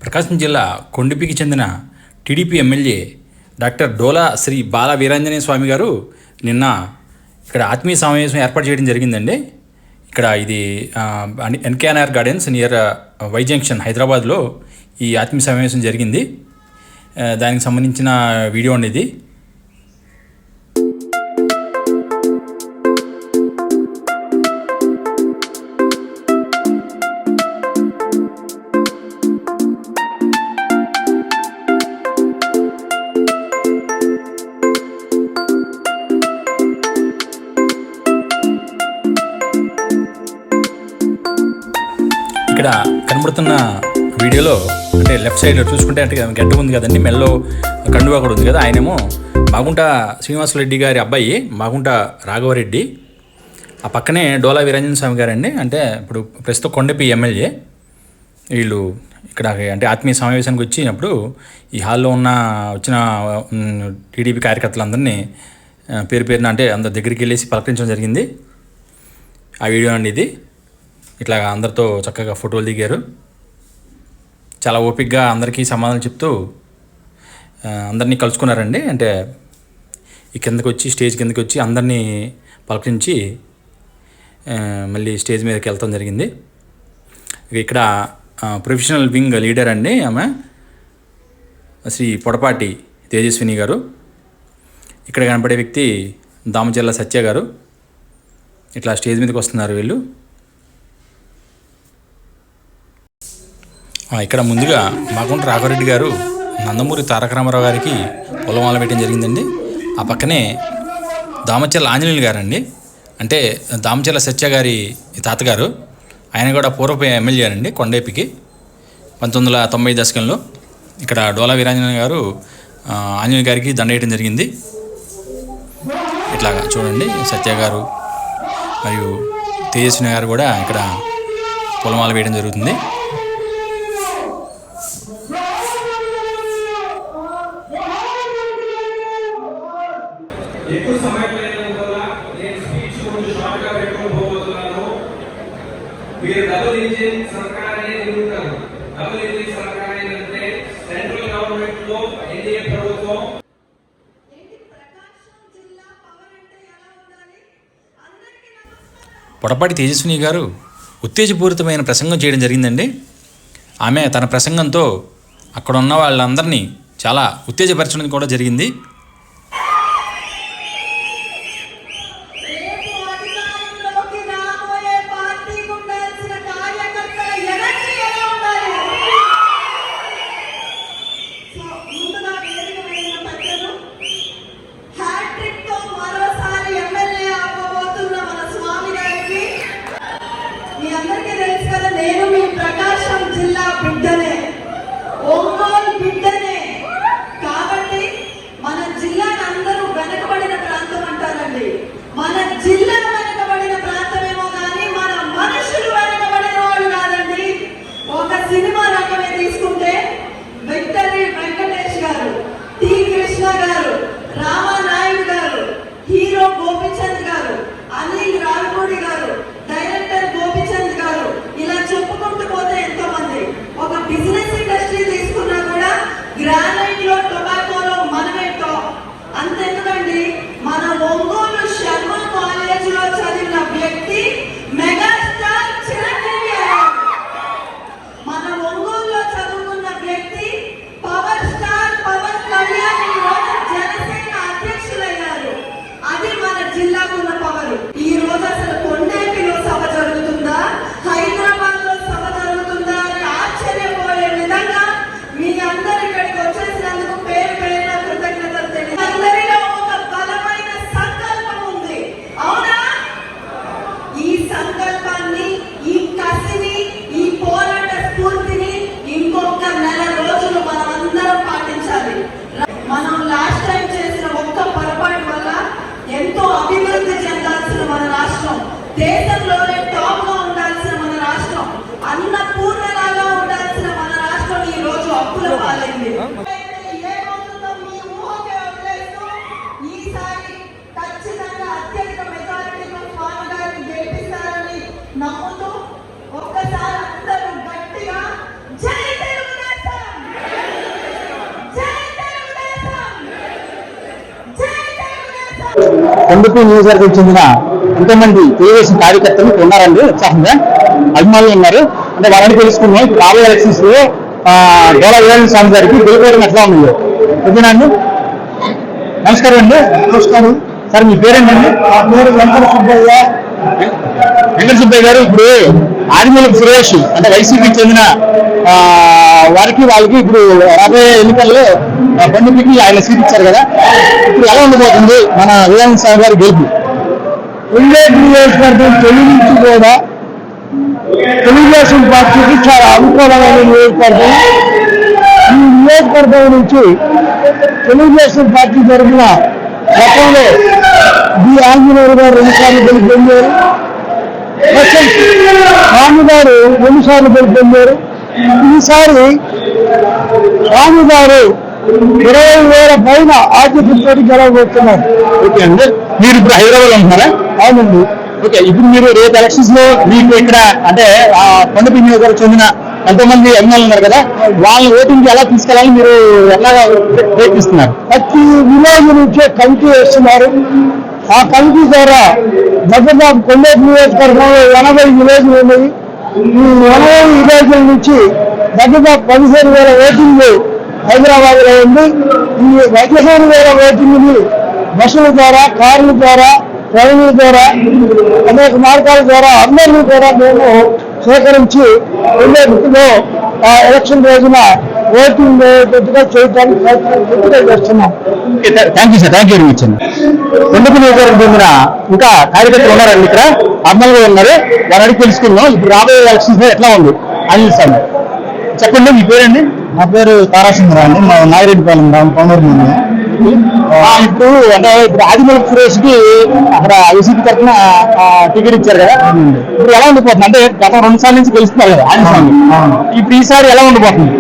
ప్రకాశం జిల్లా కొండపికి చెందిన TDP MLA doctor డోలా శ్రీ బాల వీరాంజనేయ స్వామి గారు నిన్న ఇక్కడ ఆత్మీయ సమావేశం ఏర్పాటు చేయడం జరిగిందండి. ఇక్కడ ఇది ఎన్కేఆర్ఆర్ గార్డెన్స్ నియర్ వై జంక్షన్ హైదరాబాద్లో ఈ ఆత్మీయ సమావేశం జరిగింది. దానికి సంబంధించిన వీడియో అండి ఇది. ఇక్కడ కనబడుతున్న వీడియోలో అంటే లెఫ్ట్ సైడ్ చూసుకుంటే అంటే గడ్డ ఉంది కదండి, మెల్లో కండువా కూడా ఉంది కదా. ఆయనేమో మాగుంట శ్రీనివాసరెడ్డి గారి అబ్బాయి మాగుంట రాఘవరెడ్డి, ఆ పక్కనే డోలా వీరాంజనేయ స్వామి గారండి, అంటే ఇప్పుడు ప్రస్తుతం కొండపి ఎమ్మెల్యే. వీళ్ళు ఇక్కడ అంటే ఆత్మీయ సమావేశానికి వచ్చినప్పుడు ఈ హాల్లో వచ్చిన టీడీపీ కార్యకర్తలందరినీ పేరు పేరున అంటే అందరి దగ్గరికి వెళ్ళేసి పలకరించడం జరిగింది. ఆ వీడియో అండి ఇది. ఇట్లా అందరితో చక్కగా ఫోటోలు దిగారు. చాలా ఓపికగా అందరికీ సమాధానం చెప్తూ అందరినీ కలుసుకున్నారండి. అంటే ఈ స్టేజ్ కిందకి వచ్చి అందరినీ పలకరించి మళ్ళీ స్టేజ్ మీదకి వెళ్తాం జరిగింది. ఇక్కడ ప్రొఫెషనల్ వింగ్ లీడర్ అండి ఆమె శ్రీ పొడపాటి తేజస్విని గారు. ఇక్కడ కనపడే వ్యక్తి దామచర్ల సత్య గారు. ఇట్లా స్టేజ్ మీదకి వస్తున్నారు వీళ్ళు. ఇక్కడ ముందుగా మాగుంట రాఘవరెడ్డి గారు నందమూరి తారక రామారావు గారికి పొలమాల వేయడం జరిగిందండి. ఆ పక్కనే దామచర్ల ఆంజనేయులు గారండి, అంటే దామచర్ల సత్య గారి తాతగారు. ఆయన కూడా పూర్వపు ఎమ్మెల్యే అండి కొండేపికి 1990 దశకంలో. ఇక్కడ డోలా వీరాంజనేయ గారు ఆంజనేయ గారికి దండ వేయడం జరిగింది. ఇట్లాగా చూడండి, సత్య గారు మరియు తేజస్విని గారు కూడా ఇక్కడ పొలమాల వేయడం జరుగుతుంది. ఎక్కువ సమయం లేనందువల్ల నేను స్పీచ్ కొంచెం షార్ట్ గా పెట్టుకోబోతున్నాను. మీరు డబుల్ ఇంజిన్ సర్కార్ ఎదుగుతారు. డబుల్ ఇంజిన్ సర్కార్ అంటే సెంట్రల్ గవర్నమెంట్ లో ఎన్డీఏ ప్రభుత్వం. పొడపాటి తేజస్విని గారు ఉత్తేజపూరితమైన ప్రసంగం చేయడం జరిగిందండి. ఆమె తన ప్రసంగంతో అక్కడ ఉన్న వాళ్ళందరినీ చాలా ఉత్తేజపరచడం కూడా జరిగింది. నేను మీ ప్రకాశం జిల్లా బిడ్డనే, ఒంగోలు బిడ్డనే. కాబట్టి మన జిల్లాను అందరూ వెనకబడిన ప్రాంతం అంటారండి. మన జిల్లా వెనకబడిన ప్రాంతమేమో కానీ మన మనుషులు వెనకబడిన వాళ్ళు కాదండి. ఒక సినిమా రంగమే తీసుకుంటే విక్టరీ వెంకటేష్ గారు, టి కృష్ణ గారు, రామానాయుడు గారు, హీరో గోపిచంద్ గారు, అనిల్ రావిపూడి గారు, డైరెక్టర్ గోపిచంద్ గారు, ఇలా చెప్పుకుంటూ పోతే ఎంతో మంది. ఒక బిజినెస్ ఇండస్ట్రీ తీసుకున్నా కూడా గ్రానైట్ లో టొబాకోలో మనమే టాప్. అంతెందుకండి, మన ఒంగోలు శర్మ కాలేజ్ లో చదివిన వ్యక్తి మెగాస్టార్ చిరంజీవి అయ్యారు. మన ఒంగోలులో చదువుకున్న వ్యక్తి పవర్ స్టార్ పవన్ కళ్యాణ్ ఈ రోజు జనసేన అధ్యక్షులయ్యారు. అది మన జిల్లాకున్న పవర్. ఈ రోజు అసలు కొండేపిలో సభ జరుగుతుందా, హైదరాబాద్ లో సభ జరుగుతుందా అని ఆశ్చర్యపోయే విధంగా మీ అందరు ఇక్కడికి వచ్చేసినందుకు పేరు పేరున కృతజ్ఞతలు తెలియదు. అందరిలో ఒక బలమైన సంకల్పం ఉంది, అవునా? ఈ సంకల్పాన్ని, ఈ కసిని, ఈ పోరాట స్ఫూర్తిని ఇంకొక నెల రోజులు మనం అందరం పాటించాలి. మనం లాస్ట్ టైం చేసిన ఒక్క పొరపాటు వల్ల ఎంతో అభివృద్ధి చెందాల్సిన మన రాష్ట్రం, దేశంలోనే టాప్ గా ఉండాల్సిన మన రాష్ట్రం, అన్నపూర్ణలాగా ఉండాల్సిన మన రాష్ట్రం ఈ రోజు అప్పుల పాలైంది. ఏమవుతుందో మీ ఊహకే వదిలేస్తూ ఈసారి ఖచ్చితంగా అత్యధిక మెజారిటీతో స్వామి గారిని గెలిపిస్తారని నమ్ముతూ ఒక్కసారి అందరూ గట్టిగా జై తెలుగుదేశం. కొండపల్లి నియోజకవర్గం చెందిన ఎంతోమంది తెలుగుదేశం కార్యకర్తలు ఇక్కడ ఉన్నారండి. ఉత్సాహంగా అభిమానులు ఉన్నారు. అంటే వాళ్ళని తెలుసుకున్నాం. ఇప్పుడు రాబోయే ఎలక్షన్స్ లో డోలా వీరేంద్ర స్వామి గారికి గెలుపోవడం ఎట్లా ఉంది ఓకేనా అండి? నమస్కారం అండి. నమస్కారం సార్. మీ పేరేంటండి? నా పేరు వెంకట సుబ్బయ్య. వెంకట సుబ్బయ్య గారు, ఇప్పుడు ఆదిమూలపు సురేష్ అంటే వైసీపీకి చెందిన వాళ్ళకి ఇప్పుడు రాబోయే ఎన్నికల్లో బండికి ఆయన సీట్ ఇచ్చారు కదా, ఇప్పుడు ఎలా ఉండబోతుంది మన వీరేంద్ర స్వామి గారి గెలుపు? నియోజకవర్గం తొలి నుంచి కూడా తెలుగుదేశం పార్టీకి చాలా అనుకూలమైన నియోజకవర్గం. ఈ నియోజకవర్గం నుంచి తెలుగుదేశం పార్టీ తరఫున గతంలో బి ఆంజనేయులు గారు 2 సార్లు గెలుపొందారు. స్వామి గారు 2 సార్లు గెలుపొందారు. ఈసారి స్వామి గారు 20,000 పైన ఆధిపత్యంతో గెలవబోతున్నారు. ఓకే అండి. మీరు ఇప్పుడు హైదరాబాద్ ఉంటున్నారా? అవునండి. ఓకే, ఇప్పుడు మీరు రేపు ఎలక్షన్స్ లో మీకు ఇక్కడ అంటే కొండపల్లి నియోజకవర్గం చెందిన ఎంతోమంది ఎమ్మెల్యేలు ఉన్నారు కదా, వాళ్ళని ఓటింగ్ ఎలా తీసుకెళ్ళాలని మీరు ఎలా ప్రయత్నిస్తున్నారు? ప్రతి విలేజ్ నుంచే కమిటీ వేస్తున్నారు. ఆ కమిటీ ద్వారా దగ్గర కొండపల్లి నియోజకవర్గంలో 80 విలేజ్లు ఉన్నాయి. ఈ 80 విలేజ్ల నుంచి దగ్గర 15,000 ఓటింగ్ హైదరాబాద్ లో ఉంది. ఈ 15,000 ఓటింగ్ ని బస్సుల ద్వారా, కార్ల ద్వారా, ట్రైన్ల ద్వారా, అనేక మార్గాల ద్వారా అందరినీ కూడా మేము సేకరించి లో ఎలక్షన్ రోజున ఓటింగ్ గట్టిగా చేయడానికి ప్రయత్నం చేస్తున్నాం. Thank you sir. Thank you very much అండి. కొండపల్లి నియోజకవర్గం చెందిన ఇంకా కార్యకర్తలు ఉన్నారండి ఇక్కడ, అమ్మాయిలు ఉన్నారు. వారి అడిగి తెలుసుకుందాం ఇప్పుడు రాబోయే ఎలక్షన్స్ ఎట్లా ఉంది అనిల్ సార్. చెప్పండి, మీ పేరండి? నా పేరు తారాసుందర అండి. మా నాగిరెడ్డిపాలెం పౌనూరు మంది. ఇప్పుడు అంటే ఇప్పుడు ఆదిమూలపు సురేష్ కి అక్కడ వైసీపీ తరఫున టికెట్ ఇచ్చారు కదా, ఇప్పుడు ఎలా ఉండిపోతుంది? అంటే గత 2 సార్లు నుంచి గెలుస్తున్నారు కదా ఆదిస్వామి, ఇప్పుడు ఈసారి ఎలా ఉండిపోతుంది?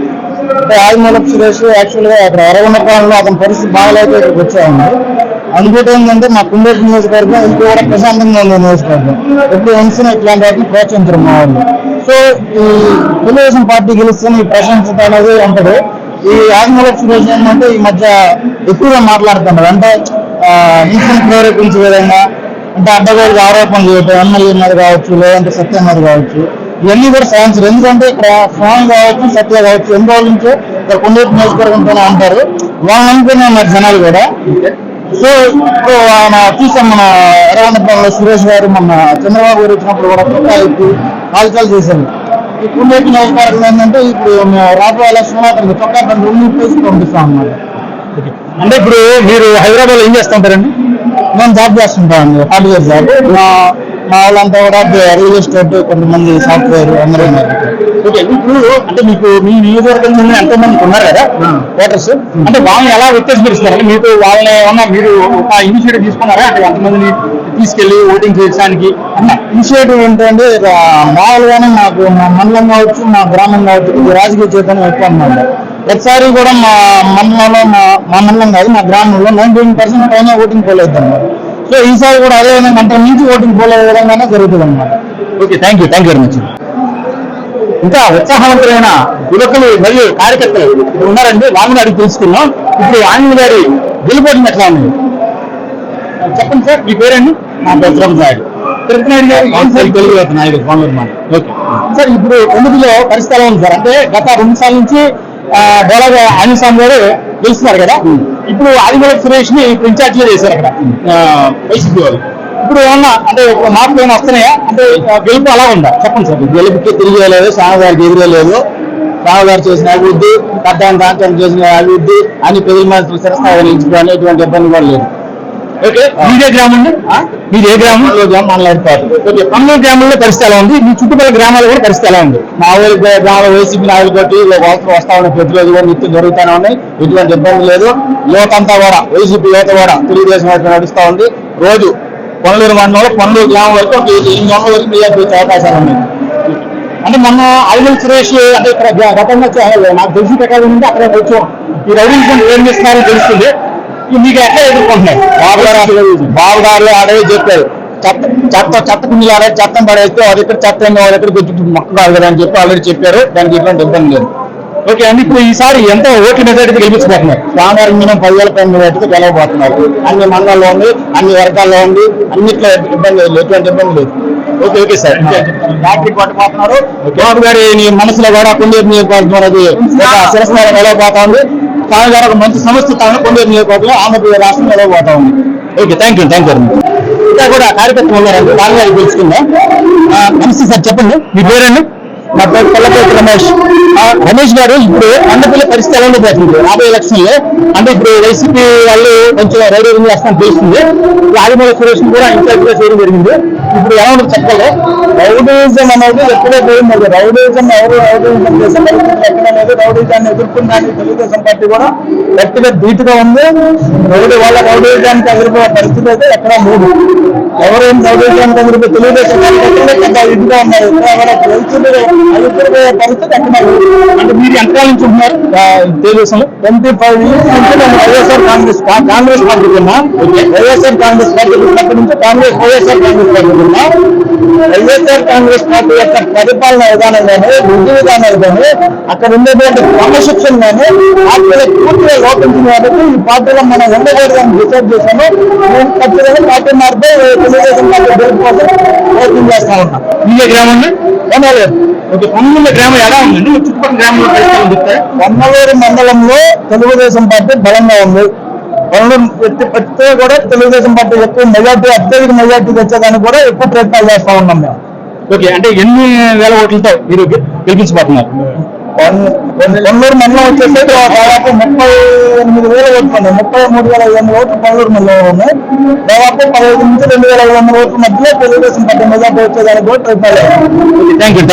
అంటే ఆదిమూలపు సురేష్ యాక్చువల్ గా అక్కడ వరగొండపాలెంలో అతని పరిస్థితి బాగాలేక ఇక్కడికి వచ్చాయండి. అందుకోటి ఏంటంటే మా కుండేటి నియోజకవర్గం ఇప్పుడు కూడా ప్రశాంతంగా ఉంది నియోజకవర్గం. ఎప్పుడు వంశన ఇట్లాంటి వాటిని ప్రోత్సహించరు మా వాళ్ళు. సో ఈ తెలుగుదేశం పార్టీ గెలుస్తున్న ఈ ప్రశంసత అనేది ఉంటుంది. ఈ ఆదిమూలపు సురేష్ ఏంటంటే ఈ మధ్య ఎక్కువగా మాట్లాడుతున్నారు. అంటే హింసను ప్రేరేపించే విధంగా, అంటే అడ్డగోలుగా ఆరోపణలు చేయటం, ఎమ్మెల్యే మీద కావచ్చు, లేదంటే సత్యం మీద కావచ్చు, ఇవన్నీ కూడా సహించరు. ఎందుకంటే ఇక్కడ స్వామి కావచ్చు, సత్య కావచ్చు, 2 రోజుల నుంచో ఇక్కడ కొండేటి నియోజకవర్గంతోనే అంటారు. వాళ్ళని అనుకునే మరి జనాలు కూడా. సో ఇప్పుడు ఆయన చూసాం, మన ఎర్రగొండపాలెంలో సురేష్ గారు మన చంద్రబాబు గారు వచ్చినప్పుడు కూడా కాల్చాలు చేశారు. ఈ కుండేటి నియోజకవర్గం ఏంటంటే ఇప్పుడు మేము రాబోయే ఎలక్షన్ అతనికి చొక్కా ప్లేస్ పంపిస్తాం అన్నమాట. అంటే ఇప్పుడు మీరు హైదరాబాద్ లో ఏం చేస్తుంటారండి? మేము జాబ్ చేస్తుంటామండి, హార్డ్వేర్ జాబ్. మా వాళ్ళంతా కూడా రియల్ ఎస్టేట్, కొంతమంది సాఫ్ట్వేర్ అందరూ ఉన్నారు. ఓకే, ఇప్పుడు అంటే మీకు మీ నియోజకవర్గం చెందిన ఎంతో మంది ఉన్నారు కదా ఓటర్స్, అంటే వాళ్ళని ఎలా వ్యత్యాసపరుస్తారంటే మీకు వాళ్ళని ఏమన్నా మీరు ఒక ఇనిషియేటివ్ తీసుకున్నారా? అంటే ఎంతమందిని తీసుకెళ్లి ఓటింగ్ చేయడానికి అన్న ఇనిషియేటివ్ ఏంటంటే మామూలుగానే మాకు మా మండలం కావచ్చు, మా గ్రామం కావచ్చు, ఇది రాజకీయ చైతన్యం ఎక్కువ అన్నమాట. ప్రతిసారి కూడా మా మండలంలో మా మండలం కాదు, మా గ్రామంలో 99% పైన ఓటింగ్ పోల్ అవుతుంది అన్నమాట. సో ఈసారి కూడా అదే విధంగా అంత మించి ఓటింగ్ పోల్ అయ్యే విధంగానే జరుగుతుంది అన్నమాట. Okay, thank you very much. ఇంకా ఉత్సాహవంతులైన యువకులు మరియు కార్యకర్తలు ఉన్నారండి, వాళ్ళని అడిగి తెలుసుకున్నాం. ఇప్పుడు ఆంజనేయ గారి గెలుపోవడం ఎట్లా ఉంది చెప్పండి సార్. మీ పేరండి? నా పేరు తిరుపతి నాయుడు గారు, తెలుగు నాయకుడు పౌనూరు మాట. ఓకే సార్, ఇప్పుడు కొండపల్లిలో పరిస్థితి ఎలా ఉంది సార్? అంటే గత 2 సార్లు నుంచి డోలా ఆంజనేయ గారు గెలుస్తున్నారు కదా, ఇప్పుడు ఆదిమూలపు సురేష్ ని ఇన్ఛార్జ్ చేశారు అక్కడ వైసీపీ వాళ్ళు. ఇప్పుడు ఏమన్నా అంటే మార్పులు ఏమైనా వస్తున్నాయా? అంటే గెలుపు అలా ఉందా చెప్పండి సార్. గెలుపుకి తిరిగేలేదు, స్వామివారికి ఎదురేలేదు. స్వామివారు చేసిన అభివృద్ధి, కట్టాన్ని దాంట్లో చేసిన అభివృద్ధి అని ప్రజల మీద శిరస్థాయి నిలిచిపోయిన ఎటువంటి ఇబ్బంది కూడా లేదు. ఓకే, మీదే గ్రామం అండి? మీది ఏ గ్రామం? మాట్లాడుతారు. ఓకే, పన్నూరు గ్రామంలో పరిస్థితి ఎలా ఉంది? మీ చుట్టుపక్కల గ్రామాలు కూడా పరిస్థితి ఎలా ఉంది? మా ఊరి గ్రామాల వైసీపీ నాయకులు కొట్టి వస్తా ఉన్నాయి, ప్రతిరోజు కూడా నిత్యం జరుగుతూనే ఉన్నాయి, ఎటువంటి ఇబ్బంది లేదు. యువత అంతా కూడా వైసీపీ యువత కూడా తెలుగుదేశం వైపు నడుస్తూ ఉంది. రోజు పొన్నూరు మండలంలో పొన్నూరు గ్రామం వరకు 8 గంటల వరకు మెజార్టీ వచ్చే అవకాశాలు ఉన్నాయి. అంటే మొన్న ఆదిమూలపు సురేష్ అంటే ఇక్కడ గతంలో నాకు తెలిసి ప్రకారం ఉంది, అక్కడ వచ్చాం. ఈ రౌడీలు ఏం చేస్తున్నారో తెలుస్తుంది. మీకు ఎట్లా ఎదుర్కొంటున్నాయి? బాబుగారులు అడవి చెప్పారు, చెత్త కుండీలు ఆడే చెత్తం పడేస్తే వాడు ఇక్కడ చెత్త వాడు ఎక్కడ మొక్క కాదు కదా అని చెప్పి ఆల్రెడీ చెప్పారు. దానికి ఎటువంటి ఇబ్బంది లేదు. ఓకే అండి, ఇప్పుడు ఈసారి ఎంత ఓట్ల మెజారిటీ గెలిపించబోతున్నారు? స్వామివారికి మినిమం 10,000 పైన మెజార్టీతో గెలవబోతున్నారు. అన్ని మండలాల్లో ఉంది, అన్ని వర్గాల్లో ఉంది, అన్నిట్లో ఇబ్బంది లేదు, ఎటువంటి ఇబ్బంది లేదు. Okay sir. హ్యాట్రిక్ కొట్టబోతున్నారు. బాబు గారి మనసులో కూడా కొండేరు నియోజకవర్గం అనేది ఒక శిరస్థానం గెలవబోతా ఉంది. స్వామి గారు ఒక మంచి సంస్థ కొండేరు నియోజకవర్గంలో ఆంధ్రప్రదేశ్ రాష్ట్రం గెలవబోతా ఉంది. Okay, thank you. ఇంకా కూడా కార్యకర్తలు ఉన్నారండి, వాళ్ళ గారికి తెలుసుకుందాం. నమస్తే సార్, చెప్పండి మీ పేరండి? నా పేరు కొల్లపేట రమేష్. రమేష్ గారు, ఇప్పుడు అన్నపల్లి పరిస్థితి ఎలా ఉండబోతుంది రాబోయే ఎలక్షన్ లో? అంటే ఇప్పుడు వైసీపీ వాళ్ళు కొంచెం రైడింగ్ చేస్తామని తెలుస్తుంది. ఆదిమూల సురేష్ కూడా ఇన్ఛార్జ్ గా చేయడం జరిగింది. ఇప్పుడు ఎలా ఉంటుంది చెప్పగలరు? రౌడీజం అనేది ఎప్పుడో పోయింది. రౌడీజం రౌడీజం చేసే పరిస్థితులు ఎక్కడ లేదు. రౌడీజాన్ని ఎదుర్కొనడానికి తెలుగుదేశం పార్టీ కూడా గట్టిగా ధీటుగా ఉంది. రౌడీజానికి ఎదుర్కొనే పరిస్థితి అయితే ఎక్కడా లేదు. ఎవరేం రౌడీజానికి ఎదుర్కొనే తెలుగుదేశం పార్టీ ఇదిగా ఉన్నారు. పరిస్థితి ఎక్కడ లేదు. అంటే మీరు ఎంతకాలం నుంచి ఉంటున్నారు తెలుగుదేశంలో? 25 years నుంచి నేను వైఎస్ఆర్ కాంగ్రెస్ పార్టీ ఉన్నా. వైఎస్ఆర్ కాంగ్రెస్ పార్టీ ఉన్నప్పటి నుంచి వైఎస్ఆర్ కాంగ్రెస్ పార్టీ ఉన్నా. వైఎస్ఆర్ కాంగ్రెస్ పార్టీ యొక్క పరిపాలన విధానం కానీ, విధి విధానాలు కానీ, అక్కడ ఉండేటువంటి క్రమశిక్షణ కానీ పార్టీలో పూర్తిగా లోపించింది. కాబట్టి ఈ పార్టీలో మనం ఉండకూడదని డిసైడ్ చేశాను. నేను ఖచ్చితంగా పార్టీ మారితే తెలుగుదేశం పార్టీ గెలుపు కోసం ప్రయత్నం చేస్తా ఉన్నా. మీ గ్రామం కొనలేరు. ఓకే, పొంగూరు గ్రామం ఎలా ఉందండి? చుట్టుపక్కల గ్రామంలో చెప్తే కొన్నలూరు మండలంలో తెలుగుదేశం పార్టీ బలంగా ఉంది. ప్రతి కూడా తెలుగుదేశం పార్టీ ఎక్కువ మెజార్టీ, అత్యధిక మెజార్టీ తెచ్చేదానికి కూడా ఎక్కువ ప్రయత్నాలు చేస్తా ఉన్నాం మేము. ఓకే, అంటే ఎన్ని వేల ఓట్లతో మీరు గెలిపించబోతున్నారు? కొన్నూరు మండలం వచ్చేసి దాదాపు 38,000 ఓట్లు ఉన్నాయి. 33,500 ఓట్లు కొన్నూరు మండలంలో ఉన్నాయి. దాదాపు 15 నుంచి 2,500 ఓట్ల మధ్యలో తెలుగుదేశం పార్టీ మెజార్టీ వచ్చేదానికి కూడా ప్రయత్నాలు. Thank you.